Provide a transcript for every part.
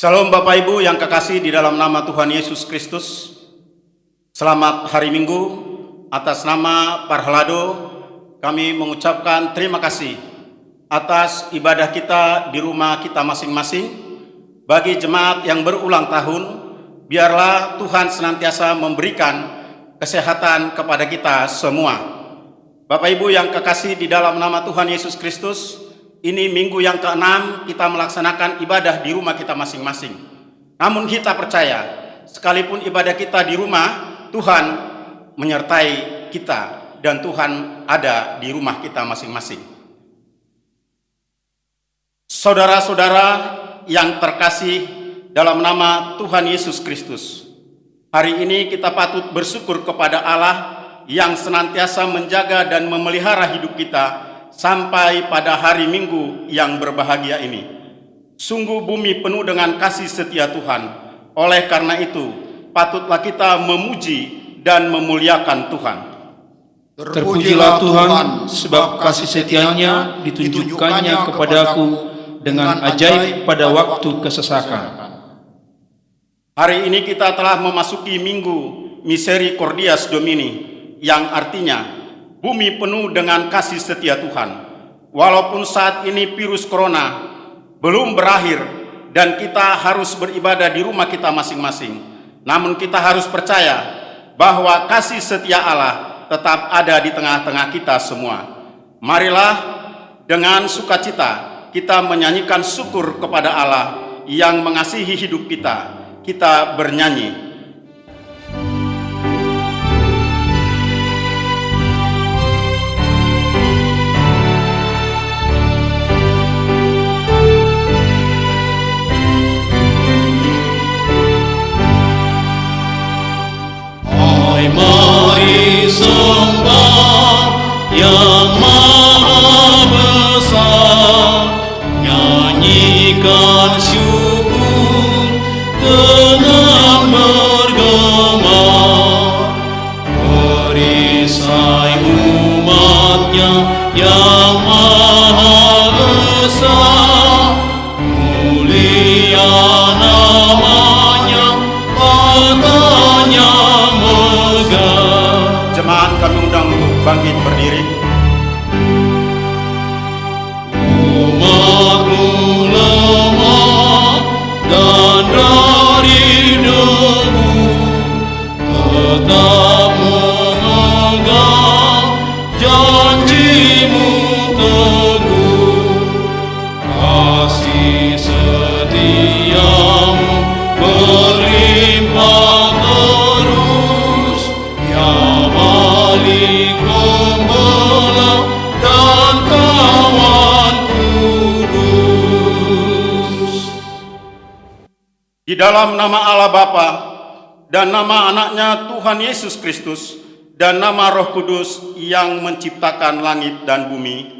Shalom Bapak Ibu yang kekasih di dalam nama Tuhan Yesus Kristus. Selamat hari Minggu. Atas nama Parhalado kami mengucapkan terima kasih atas ibadah kita di rumah kita masing-masing. Bagi jemaat yang berulang tahun, biarlah Tuhan senantiasa memberikan kesehatan kepada kita semua. Bapak Ibu yang kekasih di dalam nama Tuhan Yesus Kristus, ini minggu yang ke-6 kita melaksanakan ibadah di rumah kita masing-masing. Namun kita percaya, sekalipun ibadah kita di rumah, Tuhan menyertai kita dan Tuhan ada di rumah kita masing-masing. Saudara-saudara yang terkasih dalam nama Tuhan Yesus Kristus, hari ini kita patut bersyukur kepada Allah yang senantiasa menjaga dan memelihara hidup kita sampai pada hari Minggu yang berbahagia ini. Sungguh bumi penuh dengan kasih setia Tuhan. Oleh karena itu, patutlah kita memuji dan memuliakan Tuhan. Terpujilah Tuhan, sebab kasih setianya ditunjukkannya kepadaku dengan ajaib pada waktu kesesakan. Hari ini kita telah memasuki Minggu Misericordias Domini, yang artinya bumi penuh dengan kasih setia Tuhan. Walaupun saat ini virus corona belum berakhir dan kita harus beribadah di rumah kita masing-masing, namun kita harus percaya bahwa kasih setia Allah tetap ada di tengah-tengah kita semua. Marilah dengan sukacita kita menyanyikan syukur kepada Allah yang mengasihi hidup kita. Kita bernyanyi. Mari sembah yang maha besar, nyanyikan syukur dengan bergema, perisai umatnya yang maha esa, mulia namanya, katanya megah. Jemaat kami undang untuk bangkit berdiri. Umatmu lemah dan dari debu, tetap memegang janjimu teguh. Kasih setiamu berlimpah terus, ya Malik Pembela dan kawan kudus. Di dalam nama Allah Bapa dan nama anaknya Tuhan Yesus Kristus dan nama Roh Kudus yang menciptakan langit dan bumi.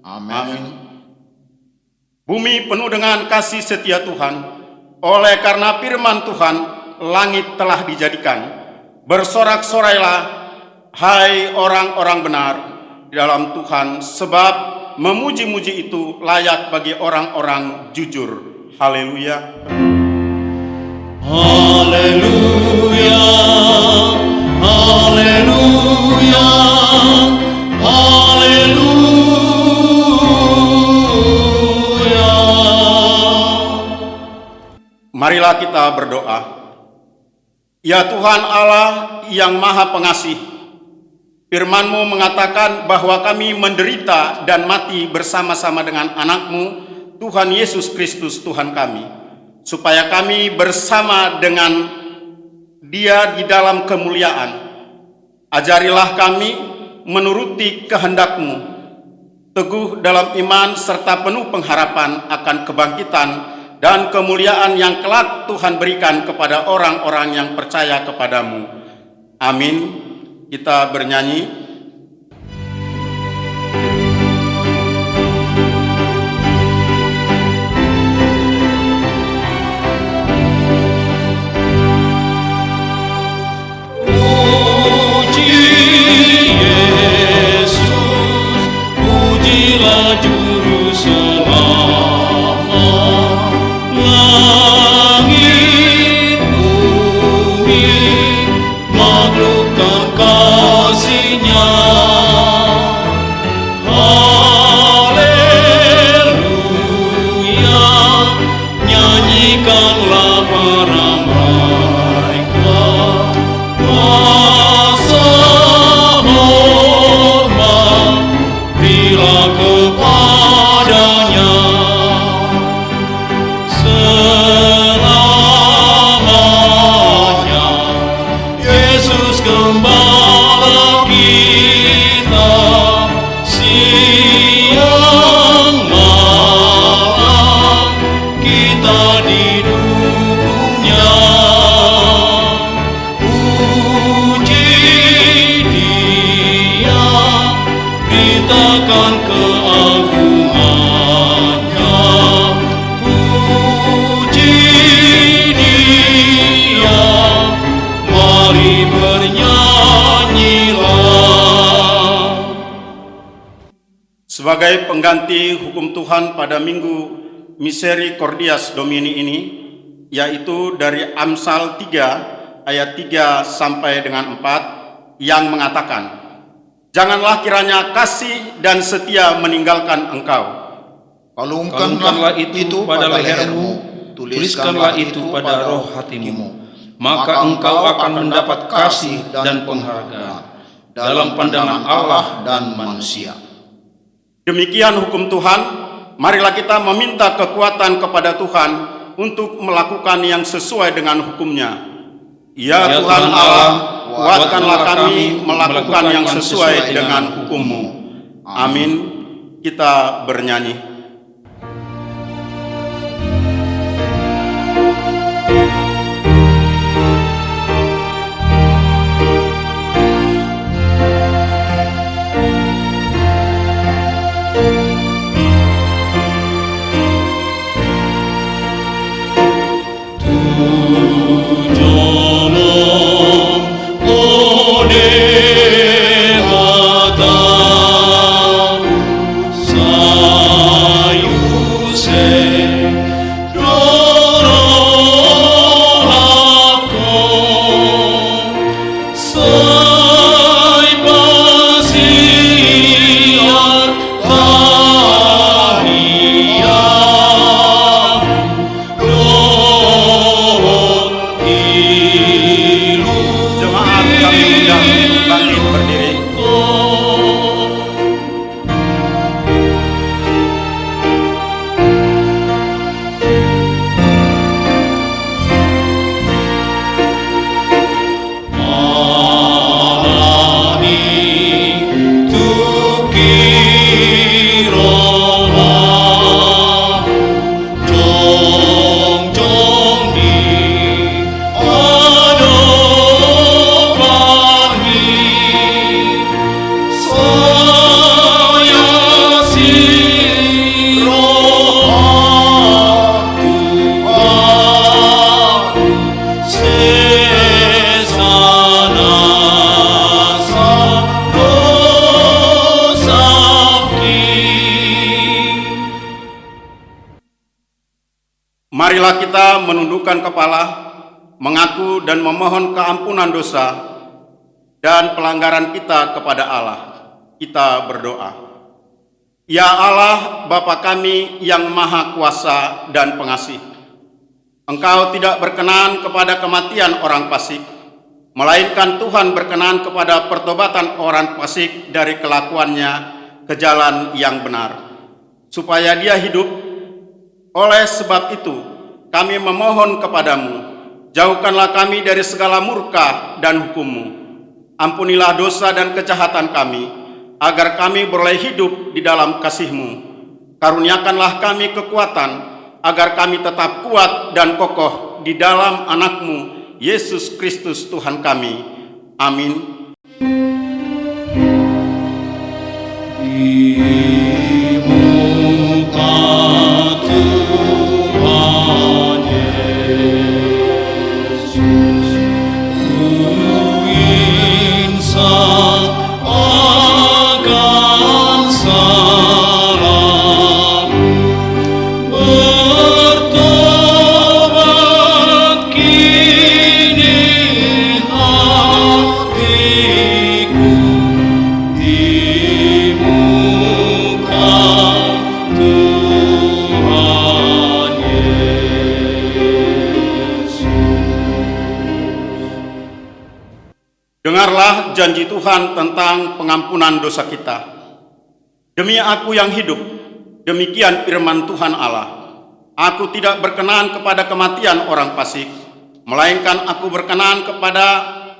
Amin. Bumi penuh dengan kasih setia Tuhan. Oleh karena firman Tuhan, langit telah dijadikan. Bersorak-sorailah, hai orang-orang benar di dalam Tuhan, sebab memuji-muji itu layak bagi orang-orang jujur. Haleluya. Haleluya, haleluya, haleluya. Marilah kita berdoa. Ya Tuhan Allah yang Maha Pengasih, firman-Mu mengatakan bahwa kami menderita dan mati bersama-sama dengan anak-Mu, Tuhan Yesus Kristus Tuhan kami, supaya kami bersama dengan Dia di dalam kemuliaan. Ajarilah kami menuruti kehendak-Mu, teguh dalam iman serta penuh pengharapan akan kebangkitan dan kemuliaan yang kelak Tuhan berikan kepada orang-orang yang percaya kepadamu. Amin. Kita bernyanyi. Puji Yesus, pujilah Juru Selamat. sebagai pengganti hukum Tuhan pada Minggu Misericordias Domini ini, yaitu dari Amsal 3 ayat 3 sampai dengan 4 yang mengatakan, "Janganlah kiranya kasih dan setia meninggalkan engkau. Kalungkanlah itu pada lehermu, tuliskanlah itu pada roh hatimu, maka engkau akan mendapat kasih dan penghargaan dalam pandangan Allah dan manusia." Demikian hukum Tuhan. Marilah kita meminta kekuatan kepada Tuhan untuk melakukan yang sesuai dengan hukum-Nya. Ya Tuhan Allah, kuatkanlah kami melakukan yang sesuai dengan hukum-Mu. Amin. Kita bernyanyi. Marilah kita menundukkan kepala, mengaku dan memohon keampunan dosa dan pelanggaran kita kepada Allah. Kita berdoa. Ya Allah, Bapa kami yang Maha Kuasa dan Pengasih, Engkau tidak berkenan kepada kematian orang fasik, melainkan Tuhan berkenan kepada pertobatan orang fasik dari kelakuannya ke jalan yang benar, supaya dia hidup. Oleh sebab itu, kami memohon kepadamu, jauhkanlah kami dari segala murka dan hukum-Mu. Ampunilah dosa dan kejahatan kami, agar kami boleh hidup di dalam kasih-Mu. Karuniakanlah kami kekuatan, agar kami tetap kuat dan kokoh di dalam anak-Mu, Yesus Kristus Tuhan kami. Amin. Dengarlah janji Tuhan tentang pengampunan dosa kita. Demi aku yang hidup, demikian firman Tuhan Allah, aku tidak berkenan kepada kematian orang fasik, melainkan aku berkenan kepada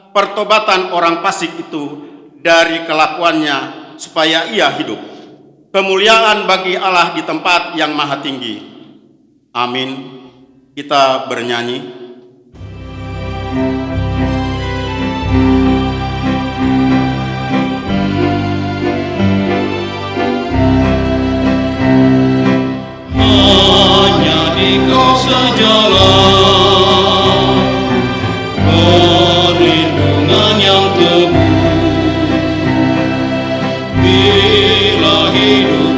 pertobatan orang fasik itu dari kelakuannya, supaya ia hidup. Kemuliaan bagi Allah di tempat yang maha tinggi. Amin. Kita bernyanyi. Perlindungan yang teguh, bila hidup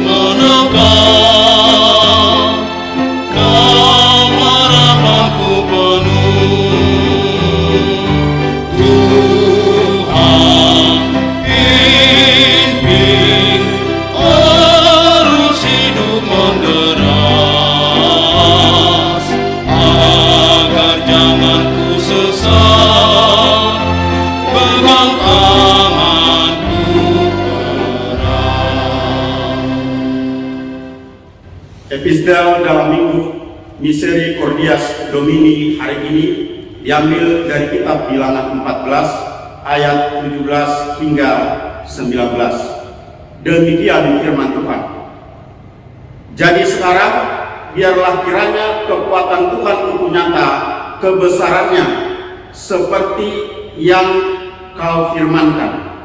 Evangelii dalam minggu Misericordias Domini hari ini diambil dari kitab Bilangan 14 ayat 17 hingga 19. Demikian firman Tuhan. Jadi sekarang biarlah kiranya kekuatan Tuhan itu nyata kebesarannya seperti yang kau firmankan.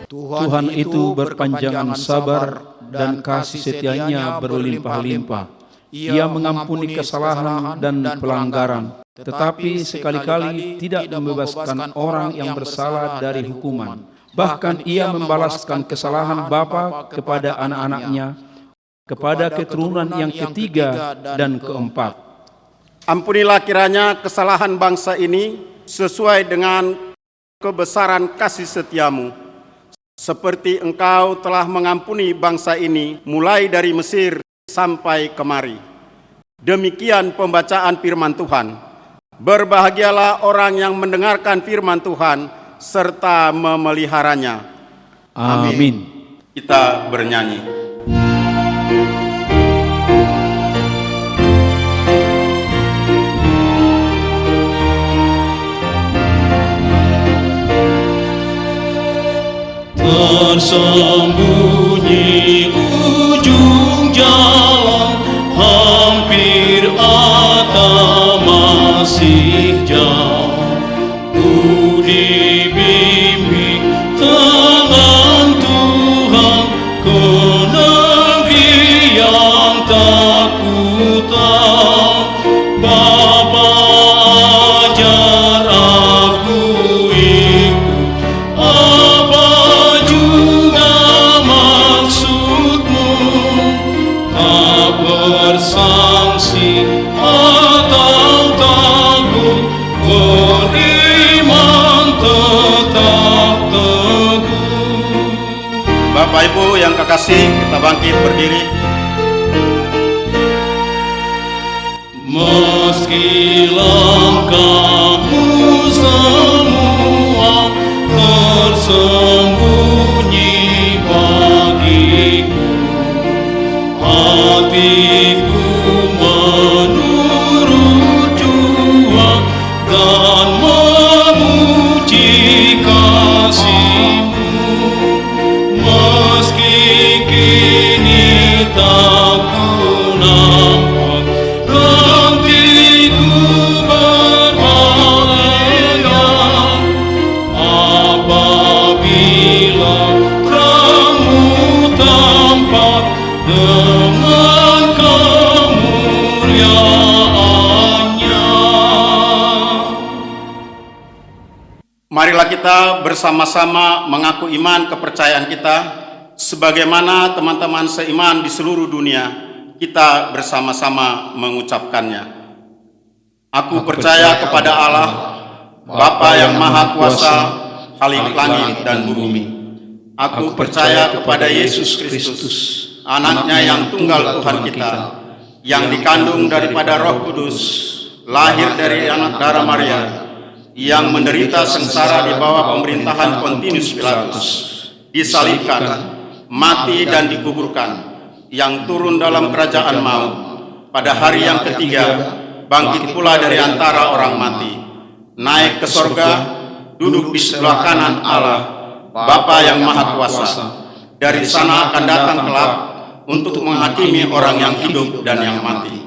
Tuhan itu berpanjangan sabar dan kasih setianya berlimpah-limpah. Ia mengampuni kesalahan dan pelanggaran, tetapi sekali-kali tidak membebaskan orang yang bersalah dari hukuman. Bahkan ia membalaskan kesalahan bapa kepada anak-anaknya, kepada keturunan yang ketiga dan keempat. Ampunilah kiranya kesalahan bangsa ini sesuai dengan kebesaran kasih setiamu, seperti Engkau telah mengampuni bangsa ini mulai dari Mesir sampai kemari. Demikian pembacaan firman Tuhan. Berbahagialah orang yang mendengarkan firman Tuhan serta memeliharanya. Amin. Kita bernyanyi. Tersembunyi ujung jalan, hampir atau masih jauh. Ku dibimbing tangan Tuhan ke negeri yang tak ku tahu. Bapa ajar aku ikut apa juga maksudmu, tak bersangsi atau takut, beriman tetap teguh. Bapak Ibu yang kekasih, kita bangkit berdiri. Meski langkahmu semua tersembunyi bagiku, hatiku menurut jua dan memuji kasih-Mu. Meski kini tak ku nampak, nantiku berbahagia apabila terang-Mu tampak dengan kemuliaan-Nya. Marilah kita bersama-sama mengaku iman kepercayaan kita sebagaimana teman-teman seiman di seluruh dunia kita bersama-sama mengucapkannya. Aku percaya kepada Allah, Bapa yang Maha Kuasa, Khalik langit dan bumi. Aku percaya kepada Yesus Kristus, Anaknya yang tunggal Tuhan kita, yang dikandung daripada Roh Kudus, lahir dari anak darah Maria, yang menderita sengsara di bawah pemerintahan Pontius Pilatus, disalibkan, mati dan dikuburkan, yang turun dalam kerajaan maut, pada hari yang ketiga bangkit pula dari antara orang mati, naik ke sorga, duduk di sebelah kanan Allah, Bapa yang Maha Kuasa. Dari sana akan datang kelak untuk menghakimi orang yang hidup dan yang mati.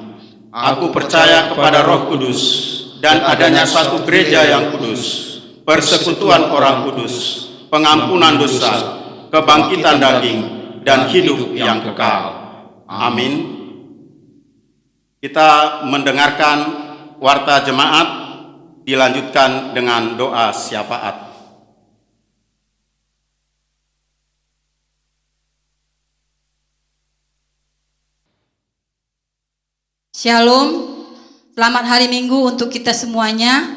Aku percaya kepada Roh Kudus dan adanya satu gereja yang kudus, persekutuan orang kudus, pengampunan dosa, kebangkitan daging, dan hidup yang kekal. Amin. Kita mendengarkan warta jemaat, dilanjutkan dengan doa syafaat. Shalom, selamat hari Minggu untuk kita semuanya.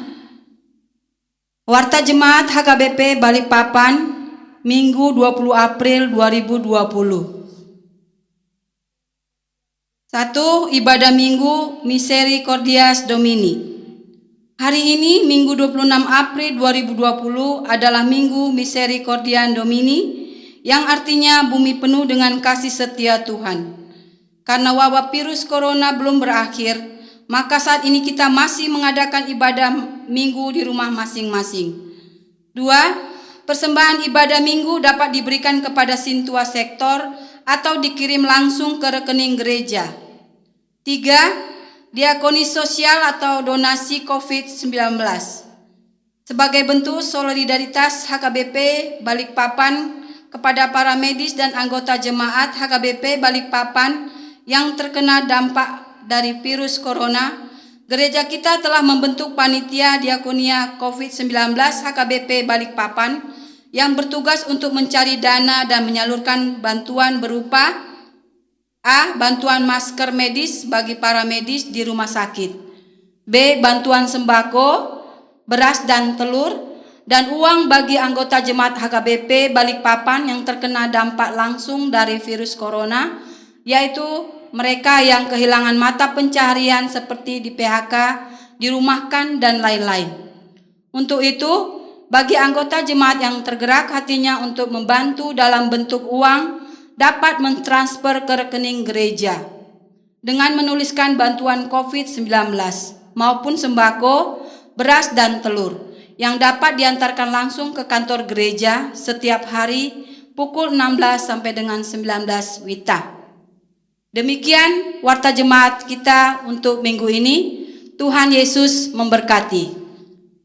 Warta Jemaat HKBP Balikpapan, Minggu 20 April 2020. 1. Ibadah Minggu Misericordias Domini. Hari ini, Minggu 26 April 2020 adalah Minggu Misericordias Domini, yang artinya bumi penuh dengan kasih setia Tuhan. Karena wabah virus corona belum berakhir, maka saat ini kita masih mengadakan ibadah minggu di rumah masing-masing. 2. Persembahan ibadah minggu dapat diberikan kepada sintua sektor atau dikirim langsung ke rekening gereja. 3. Diakoni sosial atau donasi COVID-19. Sebagai bentuk solidaritas HKBP Balikpapan kepada para medis dan anggota jemaat HKBP Balikpapan yang terkena dampak dari virus corona, gereja kita telah membentuk panitia diakonia COVID-19 HKBP Balikpapan yang bertugas untuk mencari dana dan menyalurkan bantuan berupa A. Bantuan masker medis bagi para medis di rumah sakit, B. Bantuan sembako, beras dan telur, dan uang bagi anggota jemaat HKBP Balikpapan yang terkena dampak langsung dari virus corona, yaitu mereka yang kehilangan mata pencaharian seperti di PHK, dirumahkan, dan lain-lain. Untuk itu, bagi anggota jemaat yang tergerak hatinya untuk membantu dalam bentuk uang, dapat mentransfer ke rekening gereja dengan menuliskan bantuan COVID-19 maupun sembako, beras, dan telur yang dapat diantarkan langsung ke kantor gereja setiap hari pukul 16 sampai dengan 19 WITA. Demikian warta jemaat kita untuk minggu ini. Tuhan Yesus memberkati.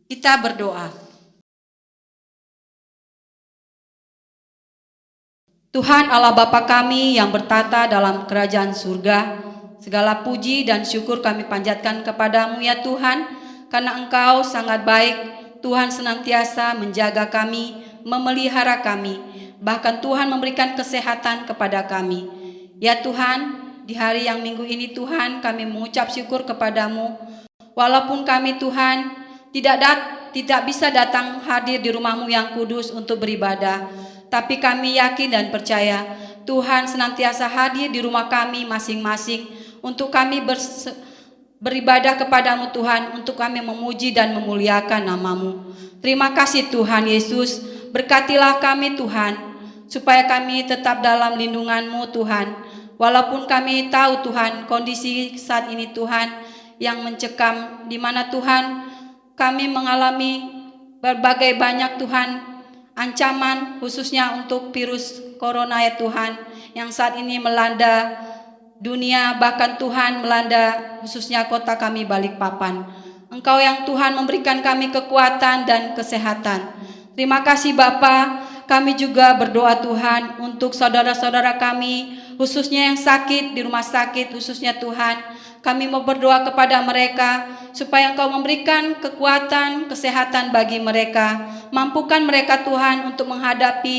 Kita berdoa. Tuhan Allah Bapa kami yang bertata dalam kerajaan surga, segala puji dan syukur kami panjatkan kepadamu ya Tuhan, karena Engkau sangat baik. Tuhan senantiasa menjaga kami, memelihara kami, bahkan Tuhan memberikan kesehatan kepada kami. Ya Tuhan, di hari yang minggu ini Tuhan kami mengucap syukur kepadamu. Walaupun kami Tuhan tidak bisa datang hadir di rumah-Mu yang kudus untuk beribadah, tapi kami yakin dan percaya Tuhan senantiasa hadir di rumah kami masing-masing untuk kami beribadah kepadamu Tuhan, untuk kami memuji dan memuliakan nama-Mu. Terima kasih Tuhan Yesus, berkatilah kami Tuhan, supaya kami tetap dalam lindungan-Mu Tuhan. Walaupun kami tahu Tuhan kondisi saat ini Tuhan yang mencekam, di mana Tuhan kami mengalami berbagai banyak Tuhan ancaman, khususnya untuk virus corona ya Tuhan, yang saat ini melanda dunia, bahkan Tuhan melanda khususnya kota kami Balikpapan. Engkau yang Tuhan memberikan kami kekuatan dan kesehatan. Terima kasih Bapa. Kami juga berdoa Tuhan untuk saudara-saudara kami, khususnya yang sakit di rumah sakit, khususnya Tuhan. Kami mau berdoa kepada mereka supaya Engkau memberikan kekuatan, kesehatan bagi mereka. Mampukan mereka Tuhan untuk menghadapi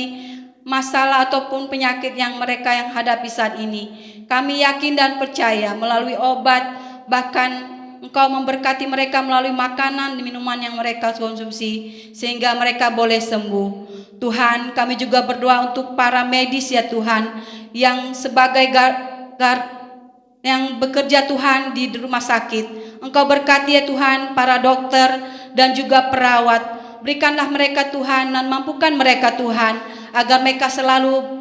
masalah ataupun penyakit yang mereka yang hadapi saat ini. Kami yakin dan percaya melalui obat, bahkan Engkau memberkati mereka melalui makanan dan minuman yang mereka konsumsi, sehingga mereka boleh sembuh. Tuhan, kami juga berdoa untuk para medis ya Tuhan, yang sebagai yang bekerja Tuhan di rumah sakit. Engkau berkati ya Tuhan para dokter dan juga perawat. Berikanlah mereka Tuhan dan mampukan mereka Tuhan, agar mereka selalu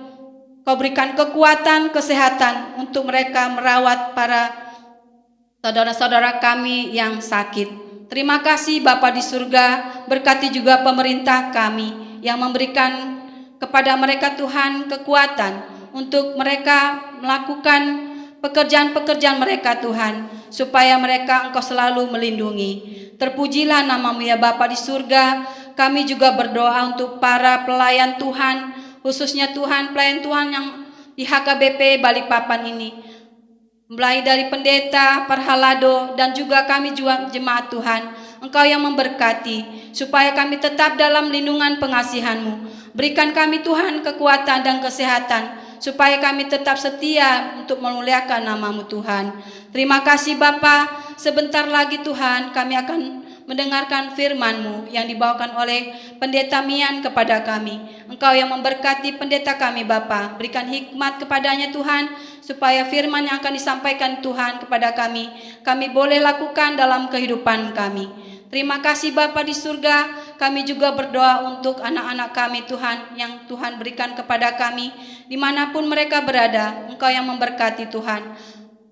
Kau berikan kekuatan, kesehatan untuk mereka merawat para saudara-saudara kami yang sakit. Terima kasih Bapa di surga, berkati juga pemerintah kami yang memberikan kepada mereka Tuhan kekuatan untuk mereka melakukan pekerjaan-pekerjaan mereka Tuhan, supaya mereka Engkau selalu melindungi. Terpujilah nama-Mu ya Bapa di surga. Kami juga berdoa untuk para pelayan Tuhan, khususnya Tuhan pelayan Tuhan yang di HKBP Balikpapan ini, mulai dari pendeta, Parhalado, dan juga kami juga jemaat Tuhan. Engkau yang memberkati, supaya kami tetap dalam lindungan pengasihan-Mu. Berikan kami Tuhan kekuatan dan kesehatan, supaya kami tetap setia untuk memuliakan nama-Mu Tuhan. Terima kasih Bapa. Sebentar lagi Tuhan kami akan mendengarkan firman-Mu yang dibawakan oleh Pendeta Mian kepada kami. Engkau yang memberkati pendeta kami Bapa, berikan hikmat kepadanya Tuhan, supaya firman yang akan disampaikan Tuhan kepada kami boleh lakukan dalam kehidupan kami. Terima kasih Bapa di surga, kami juga berdoa untuk anak-anak kami Tuhan, yang Tuhan berikan kepada kami, dimanapun mereka berada, Engkau yang memberkati Tuhan.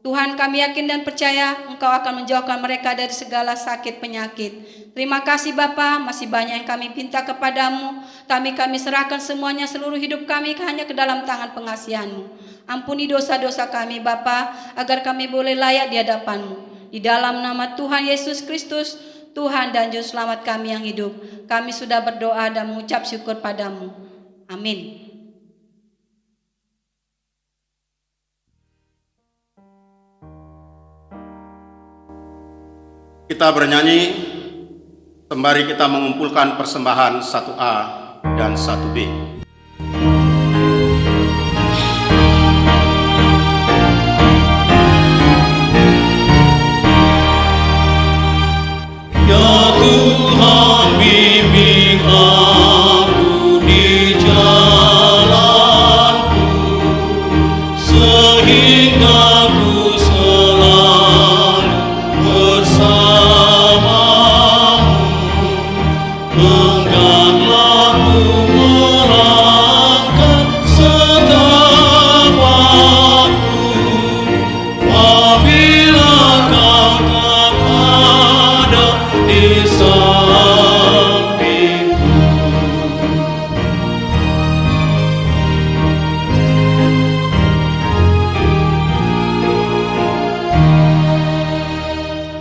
Tuhan, kami yakin dan percaya Engkau akan menjauhkan mereka dari segala sakit penyakit. Terima kasih Bapa, masih banyak yang kami pinta kepadamu, kami serahkan semuanya, seluruh hidup kami hanya ke dalam tangan pengasihan-Mu. Ampuni dosa-dosa kami Bapa, agar kami boleh layak di hadapan-Mu. Di dalam nama Tuhan Yesus Kristus, Tuhan dan Juru Selamat kami yang hidup, kami sudah berdoa dan mengucap syukur padamu. Amin. Kita bernyanyi sembari kita mengumpulkan persembahan 1A dan 1B. Ya Tuhan, bimbing aku di jalanku, sehingga ku selalu bersamamu. Engganlah ku melangkah setiap waktu, apabila Kau tak ada di sampingku.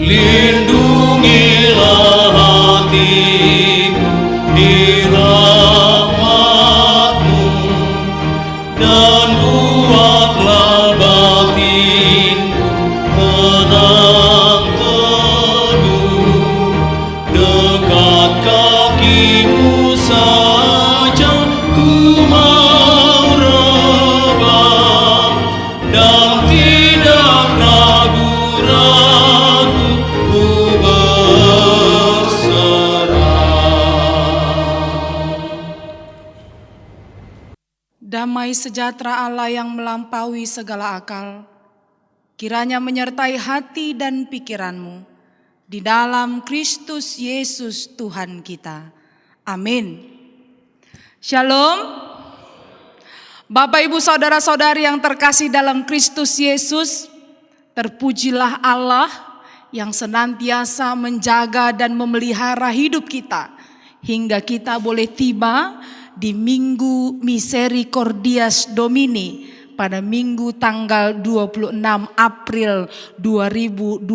Lindungilah hatiku di rahmat-Mu, dan buatlah batinku tenang teduh. Dekat kaki-Mu saja ku mau rebah, dan tidak ragu-ragu ku berserah. Damai sejahtera Allah yang melampaui segala akal, kiranya menyertai hati dan pikiranmu di dalam Kristus Yesus Tuhan kita. Amin. Shalom. Bapak, Ibu, Saudara-saudari yang terkasih dalam Kristus Yesus, terpujilah Allah yang senantiasa menjaga dan memelihara hidup kita hingga kita boleh tiba di Minggu Misericordias Domini pada Minggu tanggal 26 April 2020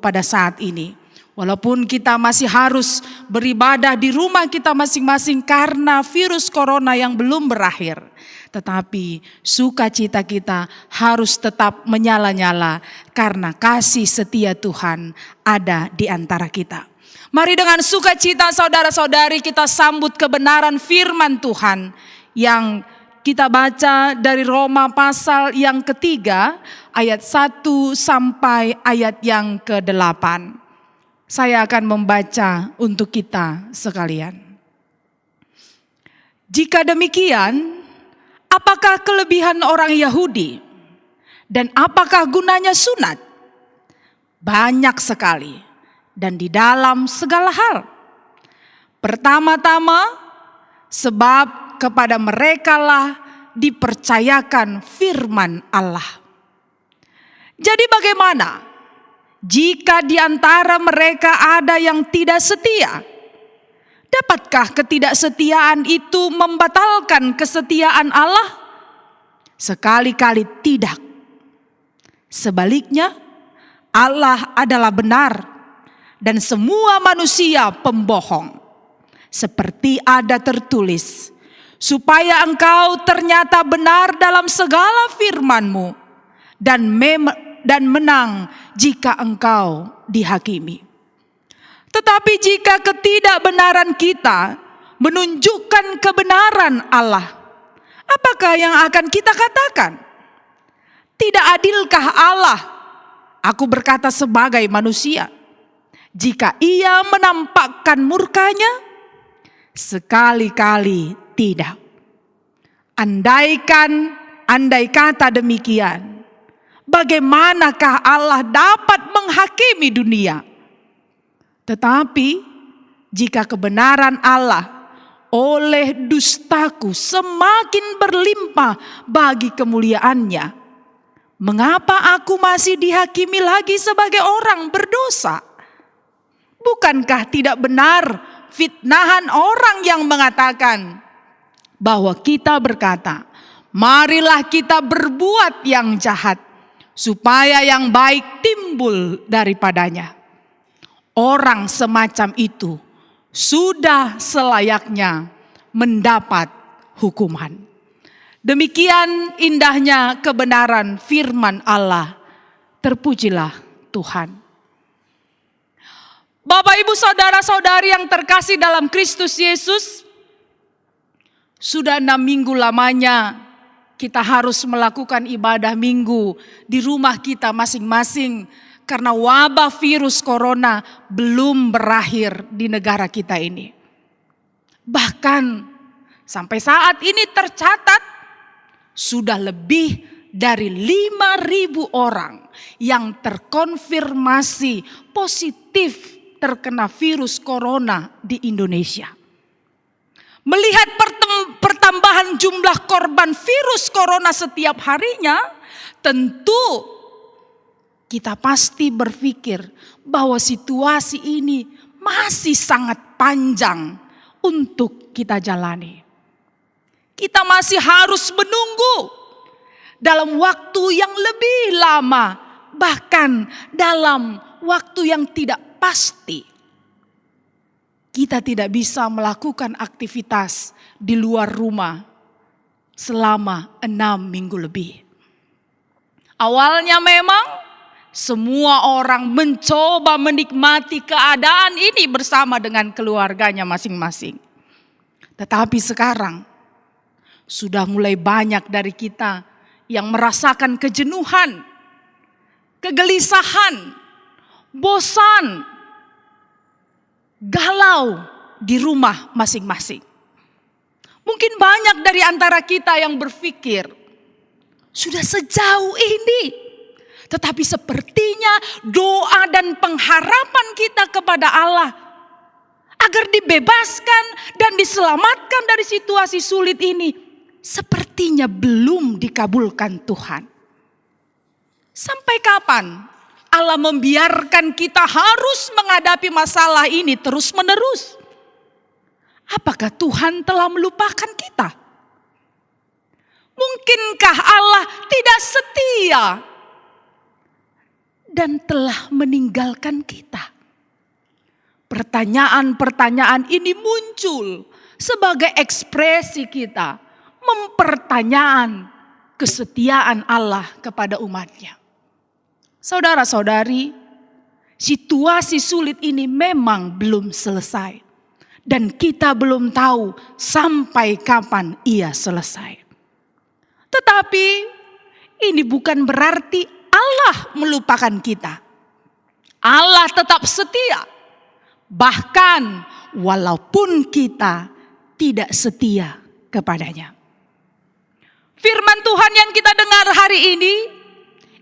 pada saat ini. Walaupun kita masih harus beribadah di rumah kita masing-masing karena virus corona yang belum berakhir, tetapi sukacita kita harus tetap menyala-nyala karena kasih setia Tuhan ada di antara kita. Mari dengan sukacita saudara-saudari kita sambut kebenaran firman Tuhan yang kita baca dari Roma pasal yang ketiga ayat 1 sampai ayat yang ke-8. Saya akan membaca untuk kita sekalian. Jika demikian, apakah kelebihan orang Yahudi dan apakah gunanya sunat? Banyak sekali. Dan di dalam segala hal. Pertama-tama, sebab kepada merekalah dipercayakan firman Allah. Jadi bagaimana jika di antara mereka ada yang tidak setia? Dapatkah ketidaksetiaan itu membatalkan kesetiaan Allah? Sekali-kali tidak. Sebaliknya, Allah adalah benar dan semua manusia pembohong. Seperti ada tertulis, supaya engkau ternyata benar dalam segala firman-Mu dan menang jika engkau dihakimi. Tetapi jika ketidakbenaran kita menunjukkan kebenaran Allah, apakah yang akan kita katakan? Tidak adilkah Allah? Aku berkata sebagai manusia. Jika ia menampakkan murkanya, sekali-kali tidak. Andai kata demikian, bagaimanakah Allah dapat menghakimi dunia? Tetapi jika kebenaran Allah oleh dustaku semakin berlimpah bagi kemuliaannya, mengapa aku masih dihakimi lagi sebagai orang berdosa? Bukankah tidak benar fitnahan orang yang mengatakan bahwa kita berkata, marilah kita berbuat yang jahat, supaya yang baik timbul daripadanya. Orang semacam itu sudah selayaknya mendapat hukuman. Demikian indahnya kebenaran firman Allah. Terpujilah Tuhan. Bapak, Ibu, saudara-saudari yang terkasih dalam Kristus Yesus, sudah 6 minggu lamanya kita harus melakukan ibadah minggu di rumah kita masing-masing karena wabah virus corona belum berakhir di negara kita ini. Bahkan sampai saat ini tercatat sudah lebih dari 5.000 orang yang terkonfirmasi positif terkena virus corona di Indonesia. Melihat pertambahan jumlah korban virus corona setiap harinya, tentu kita pasti berpikir bahwa situasi ini masih sangat panjang untuk kita jalani. Kita masih harus menunggu dalam waktu yang lebih lama, bahkan dalam waktu yang tidak pasti. Kita tidak bisa melakukan aktivitas di luar rumah selama 6 minggu lebih. Awalnya memang semua orang mencoba menikmati keadaan ini bersama dengan keluarganya masing-masing. Tetapi sekarang sudah mulai banyak dari kita yang merasakan kejenuhan, kegelisahan, bosan, galau di rumah masing-masing. Mungkin banyak dari antara kita yang berpikir, sudah sejauh ini. Tetapi sepertinya doa dan pengharapan kita kepada Allah agar dibebaskan dan diselamatkan dari situasi sulit ini sepertinya belum dikabulkan Tuhan. Sampai kapan Allah membiarkan kita harus menghadapi masalah ini terus-menerus? Apakah Tuhan telah melupakan kita? Mungkinkah Allah tidak setia dan telah meninggalkan kita? Pertanyaan-pertanyaan ini muncul sebagai ekspresi kita mempertanyakan kesetiaan Allah kepada umatnya. Saudara-saudari, situasi sulit ini memang belum selesai. Dan kita belum tahu sampai kapan ia selesai. Tetapi ini bukan berarti Allah melupakan kita. Allah tetap setia. Bahkan walaupun kita tidak setia kepadanya. Firman Tuhan yang kita dengar hari ini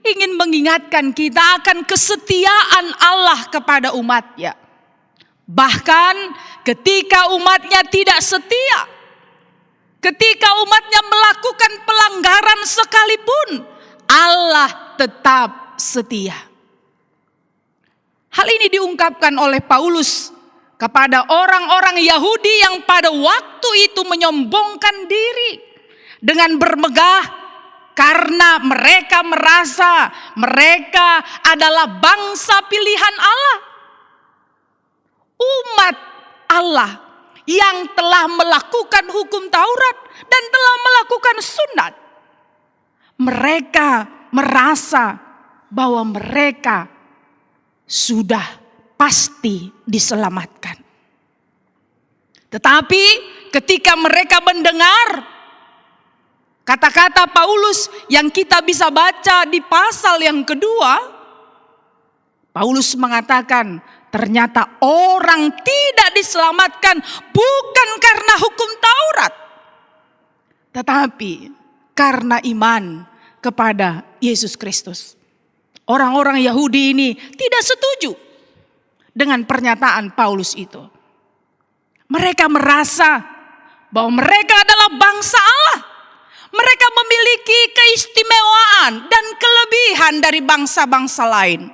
ingin mengingatkan kita akan kesetiaan Allah kepada umatnya. Bahkan ketika umatnya tidak setia, ketika umatnya melakukan pelanggaran sekalipun, Allah tetap setia. Hal ini diungkapkan oleh Paulus kepada orang-orang Yahudi yang pada waktu itu menyombongkan diri dengan bermegah karena mereka merasa mereka adalah bangsa pilihan Allah. Umat Allah yang telah melakukan hukum Taurat dan telah melakukan sunat. Mereka merasa bahwa mereka sudah pasti diselamatkan. Tetapi ketika mereka mendengar kata-kata Paulus yang kita bisa baca di pasal yang kedua, Paulus mengatakan ternyata orang tidak diselamatkan bukan karena hukum Taurat, tetapi karena iman kepada Yesus Kristus. Orang-orang Yahudi ini tidak setuju dengan pernyataan Paulus itu. Mereka merasa bahwa mereka adalah bangsa Allah. Mereka memiliki keistimewaan dan kelebihan dari bangsa-bangsa lain.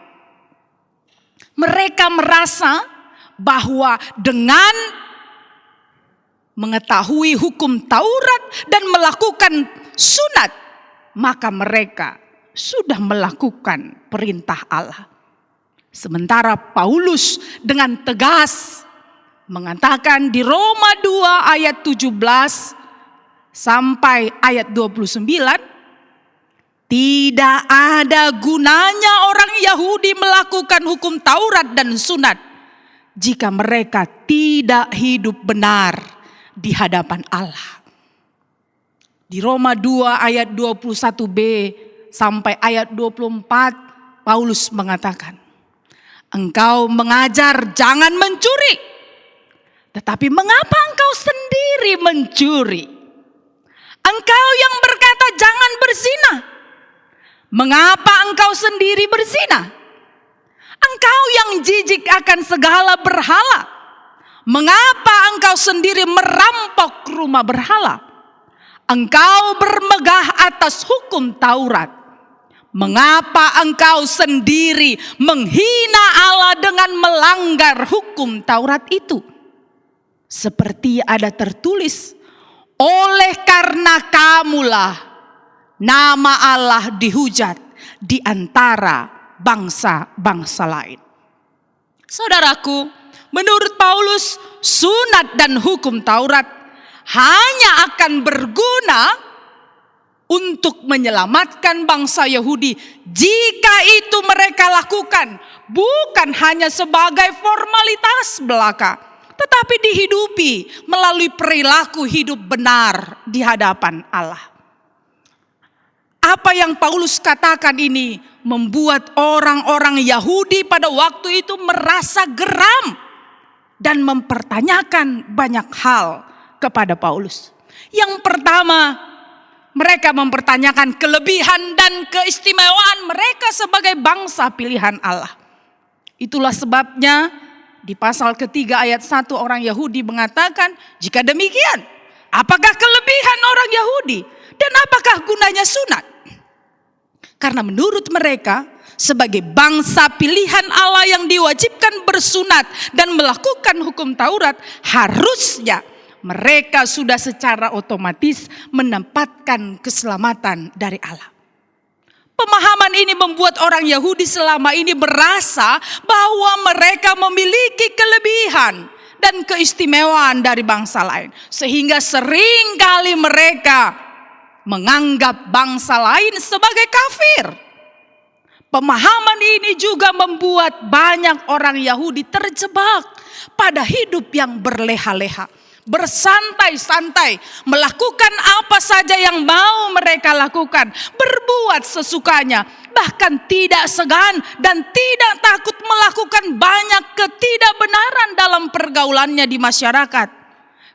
Mereka merasa bahwa dengan mengetahui hukum Taurat dan melakukan sunat, maka mereka sudah melakukan perintah Allah. Sementara Paulus dengan tegas mengatakan di Roma 2 ayat 17 sampai ayat 29, tidak ada gunanya orang Yahudi melakukan hukum Taurat dan sunat jika mereka tidak hidup benar di hadapan Allah. Di Roma 2 ayat 21b sampai ayat 24, Paulus mengatakan, engkau mengajar jangan mencuri, tetapi mengapa engkau sendiri mencuri? Engkau yang berkata jangan berzina, mengapa engkau sendiri berzina? Engkau yang jijik akan segala berhala, mengapa engkau sendiri merampok rumah berhala? Engkau bermegah atas hukum Taurat, mengapa engkau sendiri menghina Allah dengan melanggar hukum Taurat itu? Seperti ada tertulis, oleh karena kamulah nama Allah dihujat di antara bangsa-bangsa lain. Saudaraku, menurut Paulus, sunat dan hukum Taurat hanya akan berguna untuk menyelamatkan bangsa Yahudi jika itu mereka lakukan bukan hanya sebagai formalitas belaka, tetapi dihidupi melalui perilaku hidup benar di hadapan Allah. Apa yang Paulus katakan ini membuat orang-orang Yahudi pada waktu itu merasa geram dan mempertanyakan banyak hal kepada Paulus. Yang pertama, mereka mempertanyakan kelebihan dan keistimewaan mereka sebagai bangsa pilihan Allah. Itulah sebabnya di pasal ketiga ayat 1 orang Yahudi mengatakan, jika demikian, apakah kelebihan orang Yahudi dan apakah gunanya sunat? Karena menurut mereka, sebagai bangsa pilihan Allah yang diwajibkan bersunat dan melakukan hukum Taurat, harusnya mereka sudah secara otomatis mendapatkan keselamatan dari Allah. Pemahaman ini membuat orang Yahudi selama ini merasa bahwa mereka memiliki kelebihan dan keistimewaan dari bangsa lain. Sehingga seringkali mereka menganggap bangsa lain sebagai kafir. Pemahaman ini juga membuat banyak orang Yahudi terjebak pada hidup yang berleha-leha, bersantai-santai, melakukan apa saja yang mau mereka lakukan, berbuat sesukanya, bahkan tidak segan dan tidak takut melakukan banyak ketidakbenaran dalam pergaulannya di masyarakat.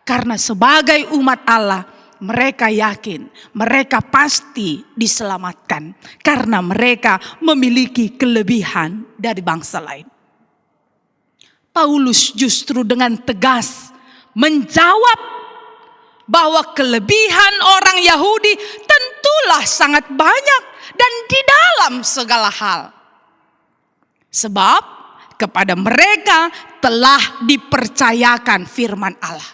Karena sebagai umat Allah, mereka yakin mereka pasti diselamatkan karena mereka memiliki kelebihan dari bangsa lain. Paulus justru dengan tegas menjawab bahwa kelebihan orang Yahudi tentulah sangat banyak dan di dalam segala hal. Sebab kepada mereka telah dipercayakan firman Allah.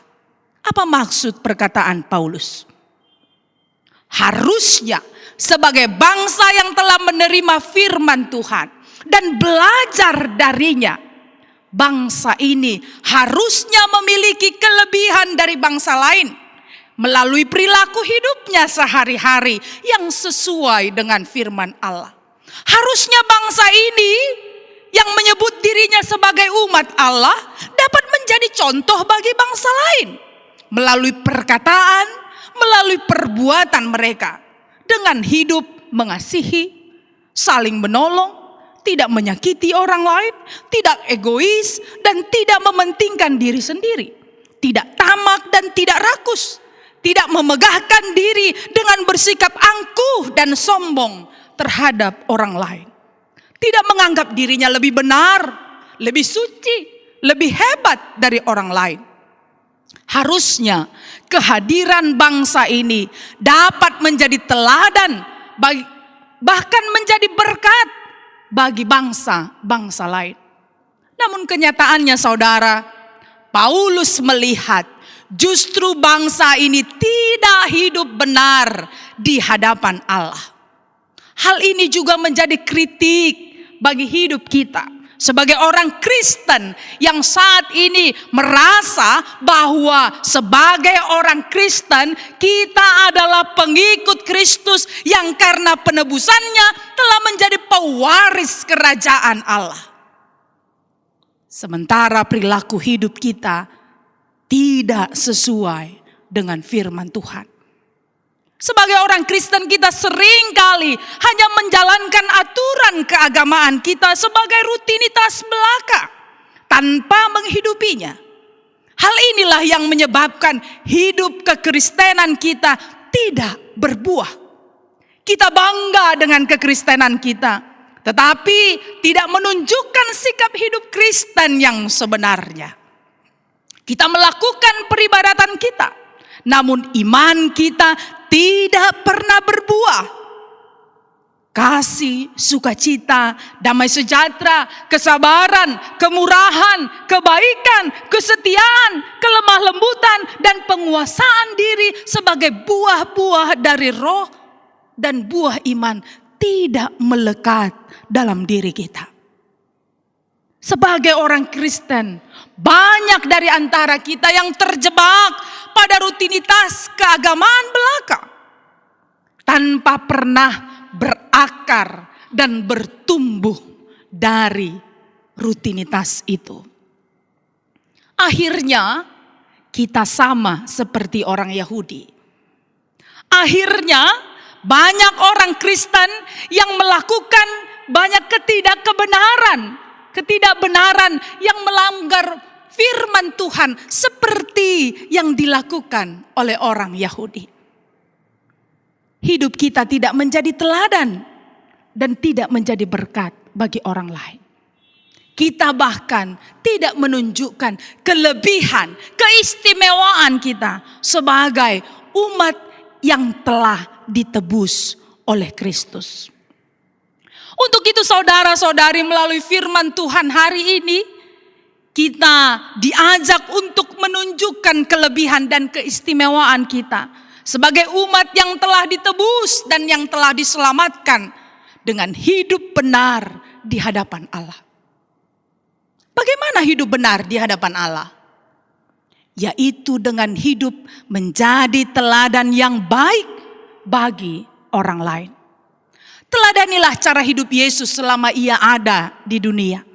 Apa maksud perkataan Paulus? Harusnya sebagai bangsa yang telah menerima firman Tuhan dan belajar darinya, bangsa ini harusnya memiliki kelebihan dari bangsa lain melalui perilaku hidupnya sehari-hari yang sesuai dengan firman Allah. Harusnya bangsa ini yang menyebut dirinya sebagai umat Allah dapat menjadi contoh bagi bangsa lain melalui perkataan, melalui perbuatan mereka dengan hidup mengasihi, saling menolong, tidak menyakiti orang lain, tidak egois, dan tidak mementingkan diri sendiri. Tidak tamak dan tidak rakus. Tidak memegahkan diri dengan bersikap angkuh dan sombong terhadap orang lain. Tidak menganggap dirinya lebih benar lebih suci, lebih hebat dari orang lain. Harusnya kehadiran bangsa ini dapat menjadi teladan, bahkan menjadi berkat bagi bangsa-bangsa lain. Namun kenyataannya saudara, Paulus melihat justru bangsa ini tidak hidup benar di hadapan Allah. Hal ini juga menjadi kritik bagi hidup kita sebagai orang Kristen yang saat ini merasa bahwa sebagai orang Kristen kita adalah pengikut Kristus yang karena penebusannya telah menjadi pewaris kerajaan Allah. Sementara perilaku hidup kita tidak sesuai dengan firman Tuhan. Sebagai orang Kristen kita seringkali hanya menjalankan aturan keagamaan kita sebagai rutinitas belaka tanpa menghidupinya. Hal inilah yang menyebabkan hidup kekristenan kita tidak berbuah. Kita bangga dengan kekristenan kita, tetapi tidak menunjukkan sikap hidup Kristen yang sebenarnya. Kita melakukan peribadatan kita, namun iman kita tidak pernah berbuah. Kasih, sukacita, damai sejahtera, kesabaran, kemurahan, kebaikan, kesetiaan, kelemah lembutan, dan penguasaan diri sebagai buah-buah dari roh dan buah iman tidak melekat dalam diri kita. Sebagai orang Kristen, banyak dari antara kita yang terjebak pada rutinitas keagamaan belaka tanpa pernah berakar dan bertumbuh dari rutinitas itu. Akhirnya kita sama seperti orang Yahudi. Akhirnya banyak orang Kristen yang melakukan banyak ketidakbenaran yang melanggar firman Tuhan seperti yang dilakukan oleh orang Yahudi. Hidup kita tidak menjadi teladan dan tidak menjadi berkat bagi orang lain. Kita bahkan tidak menunjukkan kelebihan, keistimewaan kita sebagai umat yang telah ditebus oleh Kristus. Untuk itu saudara-saudari, melalui firman Tuhan hari ini kita diajak untuk menunjukkan kelebihan dan keistimewaan kita sebagai umat yang telah ditebus dan yang telah diselamatkan dengan hidup benar di hadapan Allah. Bagaimana hidup benar di hadapan Allah? Yaitu dengan hidup menjadi teladan yang baik bagi orang lain. Teladanilah cara hidup Yesus selama ia ada di dunia.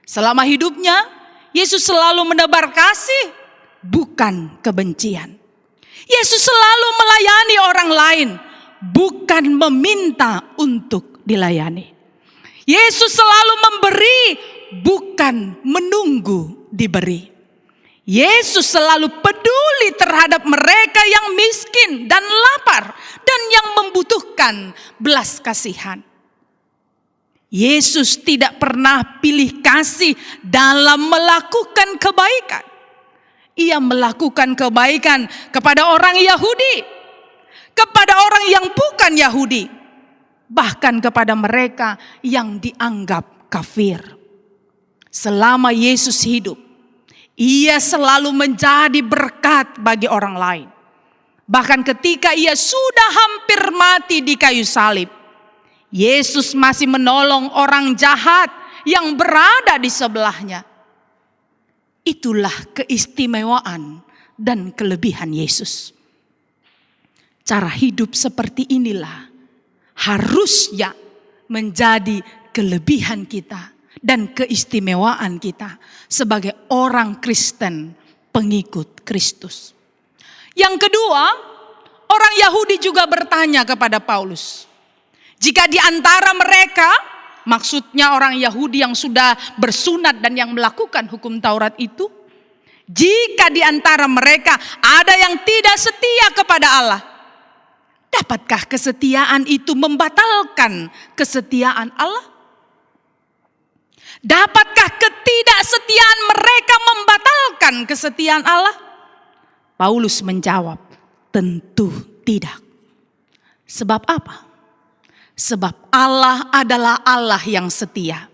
Selama hidupnya, Yesus selalu menebar kasih, bukan kebencian. Yesus selalu melayani orang lain, bukan meminta untuk dilayani. Yesus selalu memberi, bukan menunggu diberi. Yesus selalu peduli terhadap mereka yang miskin dan lapar dan yang membutuhkan belas kasihan. Yesus tidak pernah pilih kasih dalam melakukan kebaikan. Ia melakukan kebaikan kepada orang Yahudi, kepada orang yang bukan Yahudi, bahkan kepada mereka yang dianggap kafir. Selama Yesus hidup, ia selalu menjadi berkat bagi orang lain. Bahkan ketika ia sudah hampir mati di kayu salib, Yesus masih menolong orang jahat yang berada di sebelahnya. Itulah keistimewaan dan kelebihan Yesus. Cara hidup seperti inilah harusnya menjadi kelebihan kita dan keistimewaan kita sebagai orang Kristen pengikut Kristus. Yang kedua, orang Yahudi juga bertanya kepada Paulus, jika di antara mereka, maksudnya orang Yahudi yang sudah bersunat dan yang melakukan hukum Taurat itu, jika di antara mereka ada yang tidak setia kepada Allah, dapatkah kesetiaan itu membatalkan kesetiaan Allah? Dapatkah merasakan kesetiaan Allah? Paulus menjawab, tentu tidak. Sebab apa? Sebab Allah adalah Allah yang setia.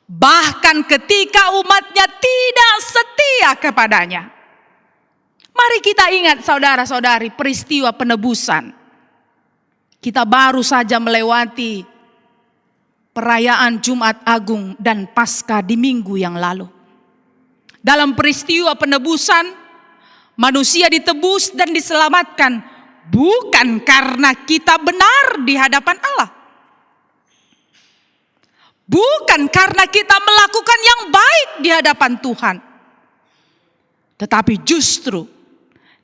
Bahkan ketika umatnya tidak setia kepadanya. Mari kita ingat saudara-saudari peristiwa penebusan. Kita baru saja melewati perayaan Jumat Agung dan Paskah di minggu yang lalu. Dalam peristiwa penebusan, manusia ditebus dan diselamatkan bukan karena kita benar di hadapan Allah. Bukan karena kita melakukan yang baik di hadapan Tuhan. Tetapi justru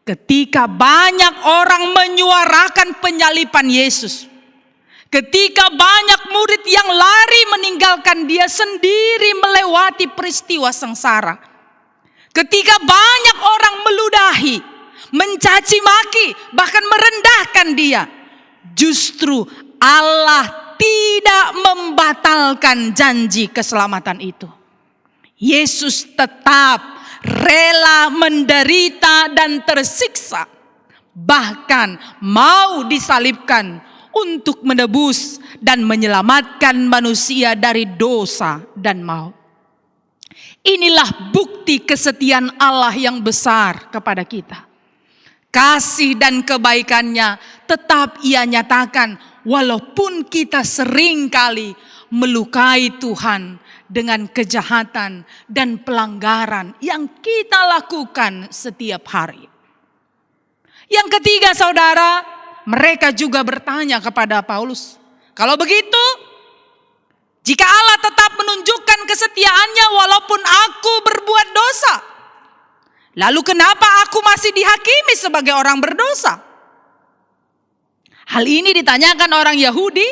ketika banyak orang menyuarakan penyaliban Yesus, ketika banyak murid yang lari meninggalkan Dia sendiri melewati peristiwa sengsara, ketika banyak orang meludahi, mencaci maki, bahkan merendahkan Dia, justru Allah tidak membatalkan janji keselamatan itu. Yesus tetap rela menderita dan tersiksa, bahkan mau disalibkan untuk menebus dan menyelamatkan manusia dari dosa dan maut. Inilah bukti kesetiaan Allah yang besar kepada kita. Kasih dan kebaikannya tetap Ia nyatakan walaupun kita seringkali melukai Tuhan dengan kejahatan dan pelanggaran yang kita lakukan setiap hari. Yang ketiga saudara, mereka juga bertanya kepada Paulus, kalau begitu, jika Allah tetap menunjukkan kesetiaannya walaupun aku berbuat dosa, lalu kenapa aku masih dihakimi sebagai orang berdosa? Hal ini ditanyakan orang Yahudi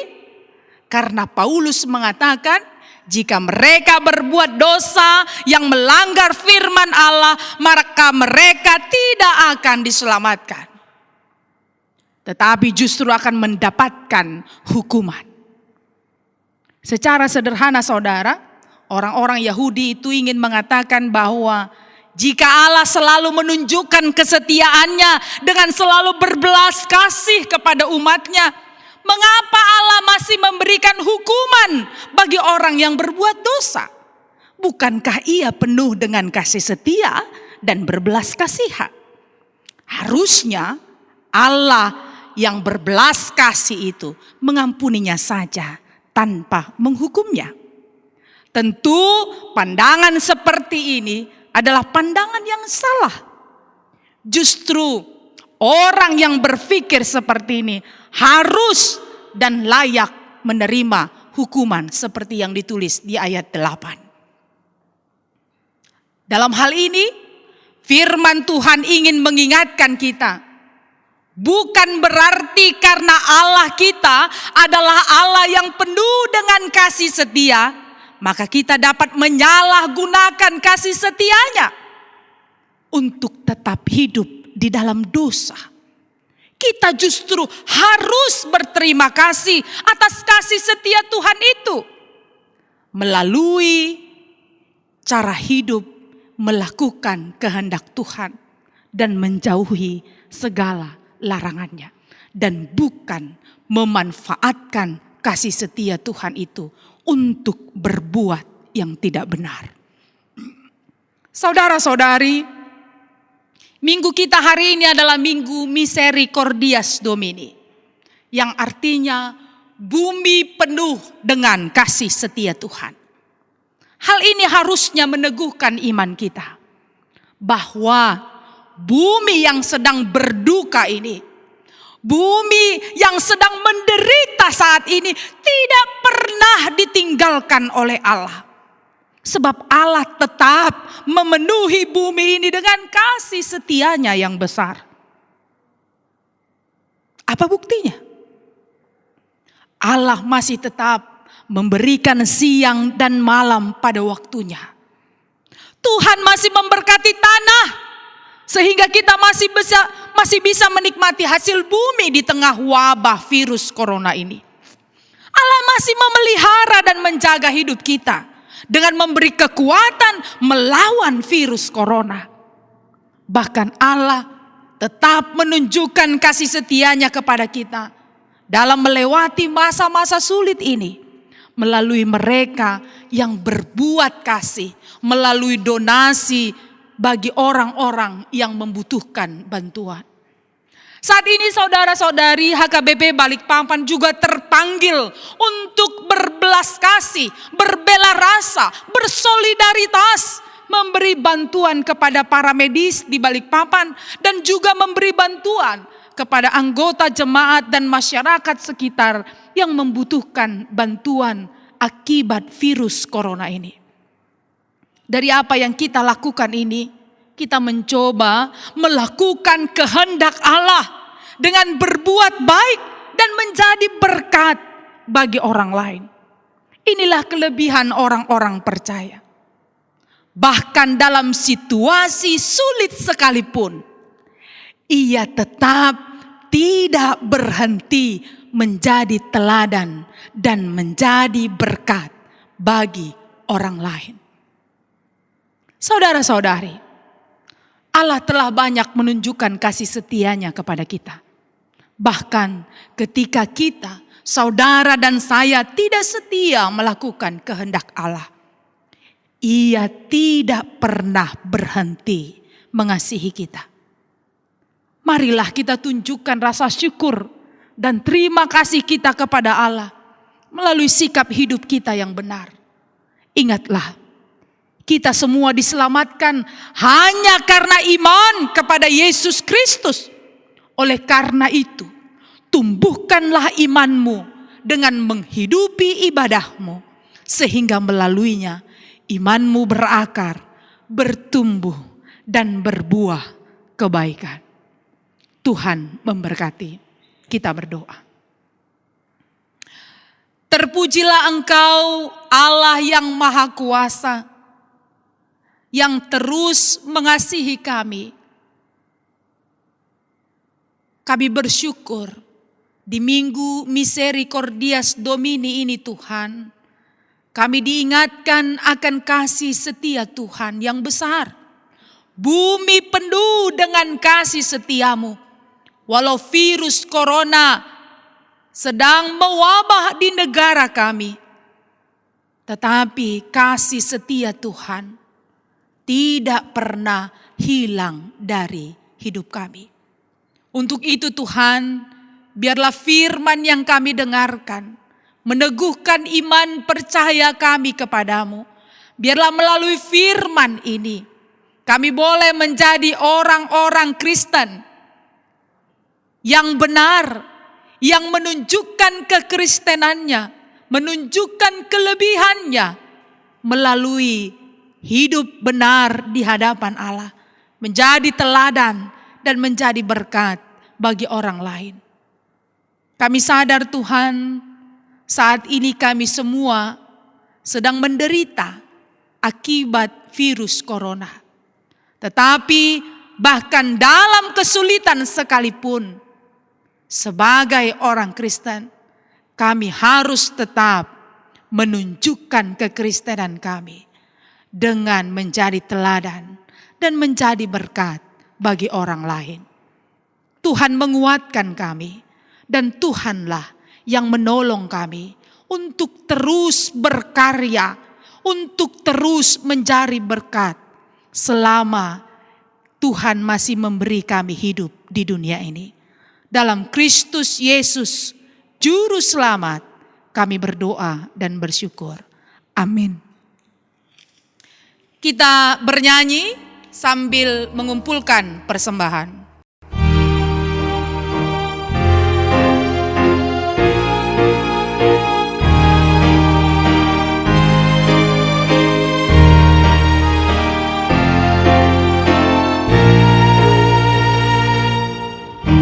karena Paulus mengatakan jika mereka berbuat dosa yang melanggar firman Allah, maka mereka tidak akan diselamatkan. Tetapi justru akan mendapatkan hukuman. Secara sederhana saudara, orang-orang Yahudi itu ingin mengatakan bahwa jika Allah selalu menunjukkan kesetiaannya dengan selalu berbelas kasih kepada umatnya, mengapa Allah masih memberikan hukuman bagi orang yang berbuat dosa? Bukankah Ia penuh dengan kasih setia dan berbelas kasihan? Harusnya Allah yang berbelas kasih itu mengampuninya saja tanpa menghukumnya. Tentu pandangan seperti ini adalah pandangan yang salah. Justru orang yang berpikir seperti ini harus dan layak menerima hukuman seperti yang ditulis di ayat 8. Dalam hal ini, firman Tuhan ingin mengingatkan kita, bukan berarti karena Allah kita adalah Allah yang penuh dengan kasih setia, maka kita dapat menyalahgunakan kasih setianya untuk tetap hidup di dalam dosa. Kita justru harus berterima kasih atas kasih setia Tuhan itu melalui cara hidup melakukan kehendak Tuhan dan menjauhi segala larangannya, dan bukan memanfaatkan kasih setia Tuhan itu untuk berbuat yang tidak benar. Saudara-saudari, minggu kita hari ini adalah Minggu Misericordias Domini, yang artinya bumi penuh dengan kasih setia Tuhan. Hal ini harusnya meneguhkan iman kita bahwa bumi yang sedang berduka ini, bumi yang sedang menderita saat ini tidak pernah ditinggalkan oleh Allah. Sebab Allah tetap memenuhi bumi ini dengan kasih setianya yang besar. Apa buktinya? Allah masih tetap memberikan siang dan malam pada waktunya. Tuhan masih memberkati tanah sehingga kita masih bisa menikmati hasil bumi di tengah wabah virus corona ini. Allah masih memelihara dan menjaga hidup kita dengan memberi kekuatan melawan virus corona. Bahkan Allah tetap menunjukkan kasih setia-Nya kepada kita dalam melewati masa-masa sulit ini, melalui mereka yang berbuat kasih, melalui donasi bagi orang-orang yang membutuhkan bantuan. Saat ini saudara-saudari HKBP Balikpapan juga terpanggil untuk berbelas kasih, berbela rasa, bersolidaritas, memberi bantuan kepada para medis di Balikpapan dan juga memberi bantuan kepada anggota jemaat dan masyarakat sekitar yang membutuhkan bantuan akibat virus corona ini. Dari apa yang kita lakukan ini, kita mencoba melakukan kehendak Allah dengan berbuat baik dan menjadi berkat bagi orang lain. Inilah kelebihan orang-orang percaya. Bahkan dalam situasi sulit sekalipun, ia tetap tidak berhenti menjadi teladan dan menjadi berkat bagi orang lain. Saudara-saudari, Allah telah banyak menunjukkan kasih setia-Nya kepada kita. Bahkan ketika kita, saudara dan saya tidak setia melakukan kehendak Allah, Ia tidak pernah berhenti mengasihi kita. Marilah kita tunjukkan rasa syukur dan terima kasih kita kepada Allah melalui sikap hidup kita yang benar. Ingatlah, kita semua diselamatkan hanya karena iman kepada Yesus Kristus. Oleh karena itu, tumbuhkanlah imanmu dengan menghidupi ibadahmu, sehingga melaluinya imanmu berakar, bertumbuh, dan berbuah kebaikan. Tuhan memberkati. Kita berdoa. Terpujilah Engkau, Allah yang Maha Kuasa, yang terus mengasihi kami. Kami bersyukur di Minggu Misericordias Domini ini Tuhan, kami diingatkan akan kasih setia Tuhan yang besar. Bumi penuh dengan kasih setiamu. Walau virus corona sedang mewabah di negara kami, tetapi kasih setia Tuhan tidak pernah hilang dari hidup kami. Untuk itu Tuhan, biarlah firman yang kami dengarkan meneguhkan iman percaya kami kepadamu. Biarlah melalui firman ini kami boleh menjadi orang-orang Kristen yang benar, yang menunjukkan kekristenannya, menunjukkan kelebihannya melalui hidup benar di hadapan Allah, menjadi teladan dan menjadi berkat bagi orang lain. Kami sadar Tuhan, saat ini kami semua sedang menderita akibat virus corona. Tetapi bahkan dalam kesulitan sekalipun, sebagai orang Kristen, kami harus tetap menunjukkan kekristenan kami dengan menjadi teladan dan menjadi berkat bagi orang lain. Tuhan menguatkan kami dan Tuhanlah yang menolong kami untuk terus berkarya, untuk terus mencari berkat selama Tuhan masih memberi kami hidup di dunia ini. Dalam Kristus Yesus, Juru Selamat, kami berdoa dan bersyukur. Amin. Kita bernyanyi sambil mengumpulkan persembahan.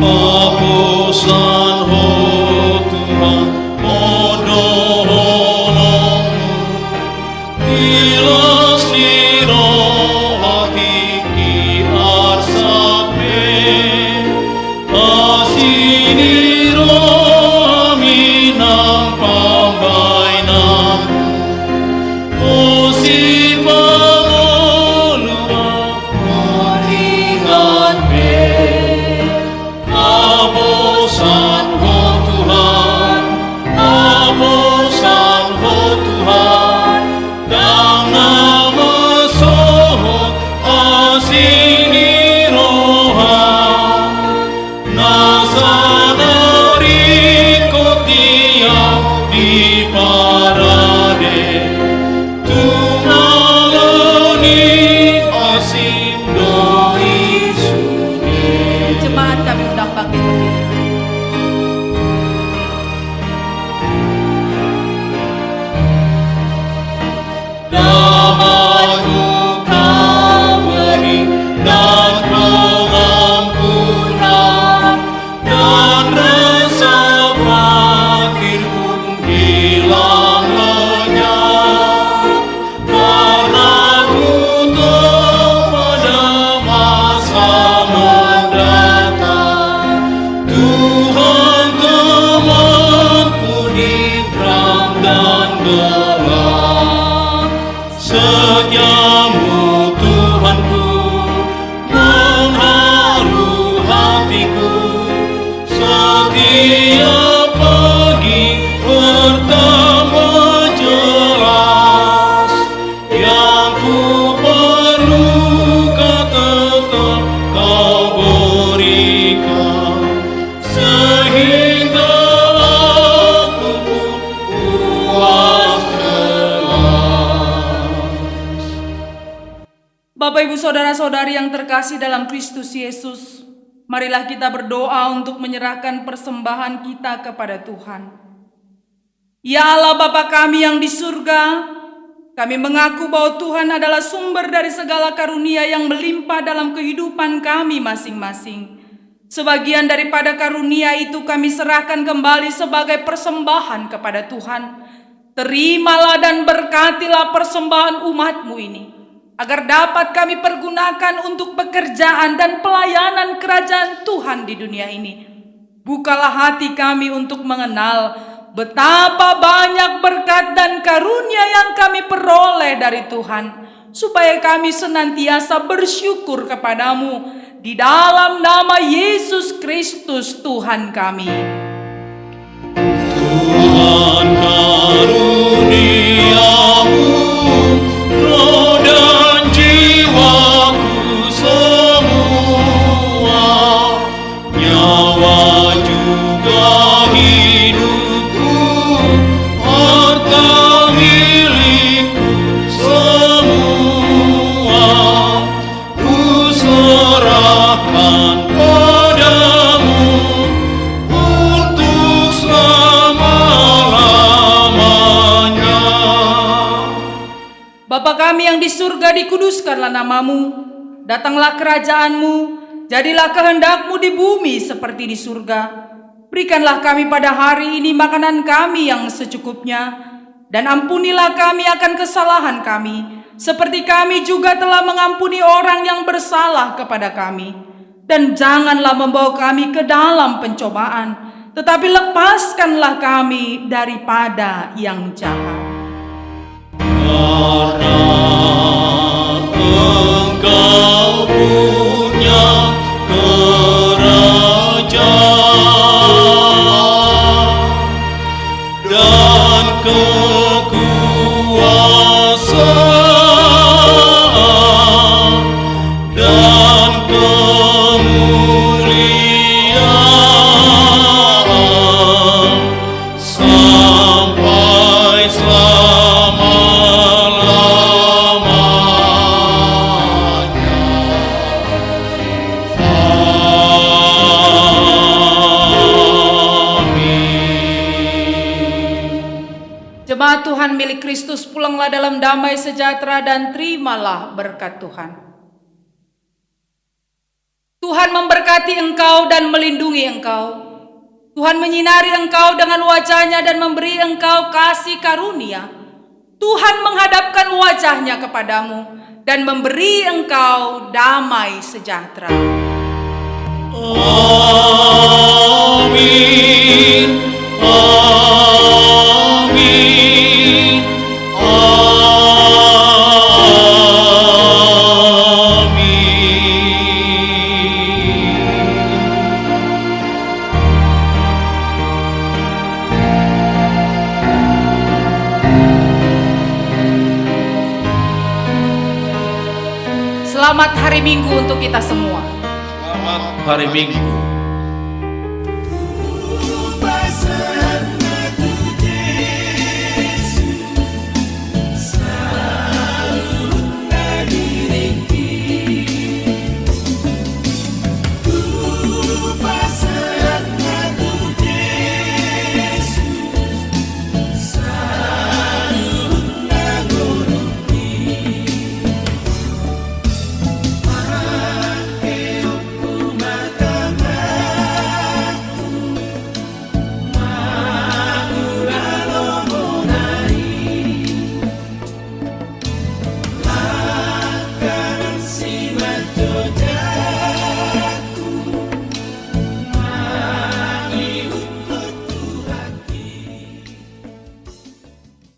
Apusan ho Tuhan modoholongmu, tilas niro hati ki arsat Bapak, Ibu, Saudara-saudari yang terkasih dalam Kristus Yesus, marilah kita berdoa untuk menyerahkan persembahan kita kepada Tuhan. Ya Allah Bapa kami yang di surga, kami mengaku bahwa Tuhan adalah sumber dari segala karunia yang melimpah dalam kehidupan kami masing-masing. Sebagian daripada karunia itu kami serahkan kembali sebagai persembahan kepada Tuhan. Terimalah dan berkatilah persembahan umat-Mu ini, agar dapat kami pergunakan untuk pekerjaan dan pelayanan kerajaan Tuhan di dunia ini. Bukalah hati kami untuk mengenal betapa banyak berkat dan karunia yang kami peroleh dari Tuhan, supaya kami senantiasa bersyukur kepadamu di dalam nama Yesus Kristus Tuhan kami. Tuhan karuniamu, roh dan jiwaku semua, nyawa juga hidupku, harta milikku semua, ku serahkan padamu untuk selama-lamanya. Bapa kami yang di surga, dikuduskanlah namamu, datanglah kerajaanmu, jadilah kehendak-Mu di bumi seperti di surga. Berikanlah kami pada hari ini makanan kami yang secukupnya, dan ampunilah kami akan kesalahan kami, seperti kami juga telah mengampuni orang yang bersalah kepada kami. Dan janganlah membawa kami ke dalam pencobaan, tetapi lepaskanlah kami daripada yang jahat. Karena Engkau punya kerajaan dan kekuasaan dan kemuliaan sampai Jemaat Tuhan milik Kristus, pulanglah dalam damai sejahtera dan terimalah berkat Tuhan. Tuhan memberkati engkau dan melindungi engkau. Tuhan menyinari engkau dengan wajah-Nya dan memberi engkau kasih karunia. Tuhan menghadapkan wajah-Nya kepadamu dan memberi engkau damai sejahtera. Amin. Amin. Selamat hari Minggu untuk kita semua. Selamat hari Minggu.